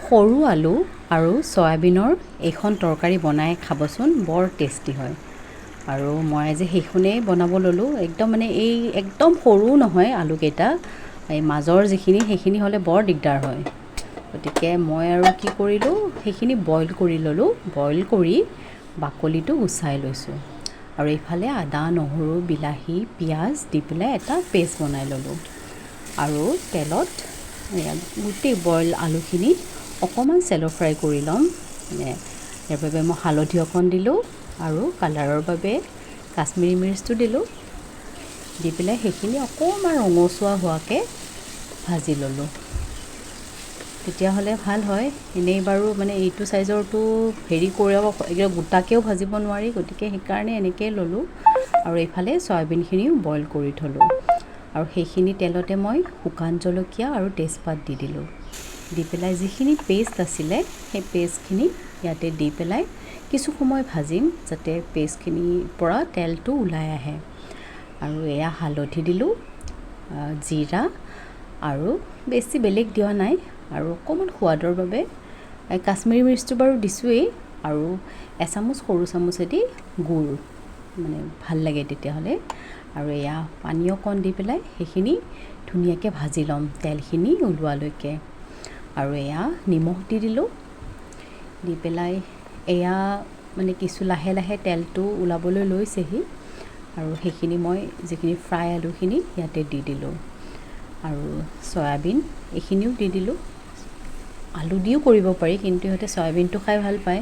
সৰু আলু আৰু চয়াবিনৰ এইখন তৰকাৰী বনাই খাবচোন, বৰ টেষ্টি হয়। আৰু মই আজি সেইখনেই বনাব ল'লোঁ। একদম মানে এই একদম সৰু নহয় আলুকেইটা, এই মাজৰ যিখিনি সেইখিনি হ'লে বৰ দিগদাৰ হয়। গতিকে মই আৰু কি কৰিলোঁ, সেইখিনি বইল কৰি ল'লোঁ। বইল কৰি বাকলিটো গুচাই লৈছোঁ। আৰু এইফালে আদা, নহৰু, বিলাহী, পিঁয়াজ দি পেলাই এটা পেষ্ট বনাই ল'লোঁ। আৰু তেলত গোটেই বইল আলুখিনি অকণমান চেল' ফ্ৰাই কৰি ল'ম। মানে ইয়াৰ বাবে মই হালধি অকণ দিলোঁ আৰু কালাৰৰ বাবে কাশ্মীৰী মিৰ্চটো দিলোঁ। দি পেলাই সেইখিনি অকণমান ৰঙচুৱা হোৱাকৈ ভাজি ল'লোঁ। তেতিয়াহ'লে ভাল হয়। এনেই বাৰু মানে এইটো চাইজৰটো একদম গোটাকৈও ভাজিব নোৱাৰি, গতিকে সেইকাৰণে এনেকৈয়ে ল'লোঁ। আৰু এইফালে চয়াবিনখিনিও বইল কৰি থ'লোঁ। আৰু সেইখিনি তেলতে মই শুকান জলকীয়া আৰু তেজপাত দি দিলোঁ। দি পেলাই যিখিনি পেষ্ট আছিলে সেই পেষ্টখিনি ইয়াতে দি পেলাই কিছু সময় ভাজিম, যাতে পেষ্টখিনিৰ পৰা তেলটো ওলাই আহে। আৰু এয়া হালধি দিলোঁ, জিৰা আৰু বেছি বেলেগ দিয়া নাই। আৰু অকণমান সোৱাদৰ বাবে কাশ্মীৰী মিৰ্চটো বাৰু দিছোঁৱেই, আৰু এচামুচ সৰু চামুচেদি গুড়, মানে ভাল লাগে তেতিয়াহ'লে। আৰু এয়া পানী অকণ দি পেলাই সেইখিনি ধুনীয়াকৈ ভাজি ল'ম তেলখিনি ওলোৱালৈকে। আৰু এয়া নিমখ দি দিলোঁ। দি পেলাই এয়া মানে কিছু লাহে লাহে তেলটো ওলাবলৈ লৈছেহি। আৰু সেইখিনি মই যিখিনি ফ্ৰাই আলুখিনি ইয়াতে দি দিলোঁ। আৰু চয়াবিন এইখিনিও দি দিলোঁ। আলু দিও কৰিব পাৰি, কিন্তু সিহঁতে চয়াবিনটো খাই ভাল পায়,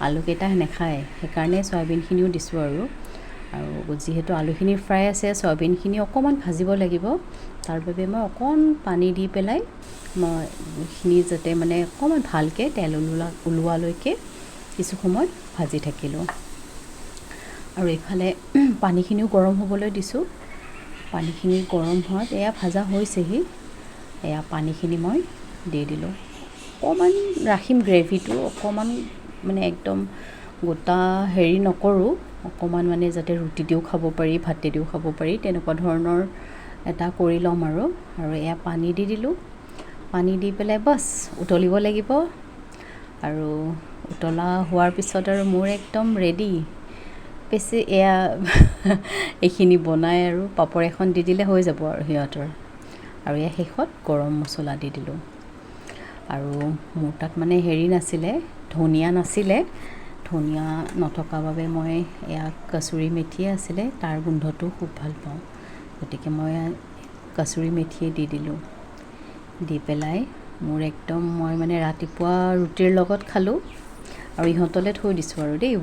আলুকেইটা নাখায়, সেইকাৰণে চয়াবিনখিনিও দিছোঁ। আৰু যিহেতু আলুখিনি ফ্ৰাই আছে, চয়াবিনখিনি অকণমান ভাজিব লাগিব। তাৰ বাবে মই অকণ পানী দি পেলাই মই এইখিনি যাতে মানে অকণমান ভালকৈ তেল ওলোৱালৈকে কিছু সময় ভাজি থাকিলোঁ। আৰু এইফালে পানীখিনিও গৰম হ'বলৈ দিছোঁ। পানীখিনি গৰম হোৱাত এয়া ভাজা হৈছেহি। এয়া পানীখিনি মই দি দিলোঁ। অকণমান ৰাখিম গ্ৰেভিটো, অকণমান মানে একদম গোটা নকৰোঁ, অকণমান মানে যাতে ৰুটি দিও খাব পাৰি, ভাতে দিও খাব পাৰি, তেনেকুৱা ধৰণৰ এটা কৰি ল'ম। আৰু এয়া পানী দি দিলোঁ। পানী দি পেলাই বাছ উতলিব লাগিব। আৰু উতলা হোৱাৰ পিছত আৰু মোৰ একদম ৰেডি। বেছি এয়া এইখিনি বনাই আৰু পাপৰ এখন দি দিলে হৈ যাব আৰু সিহঁতৰ। আৰু এয়া শেষত গৰম মছলা দি দিলোঁ। আৰু মোৰ তাত মানে নাছিলে, ধনিয়া নাছিলে। ধনিয়া নথকা বাবে মই এয়া কচুৰি মেথিয়ে আছিলে, তাৰ গোন্ধটো খুব ভাল পাওঁ, গতিকে মই কচুৰি মেথিয়ে দি দিলোঁ। দি পেলাই মোৰ একদম মই মানে ৰাতিপুৱা ৰুটিৰ লগত খালোঁ। আৰু ইহঁতলৈ থৈ দিছোঁ আৰু দেই।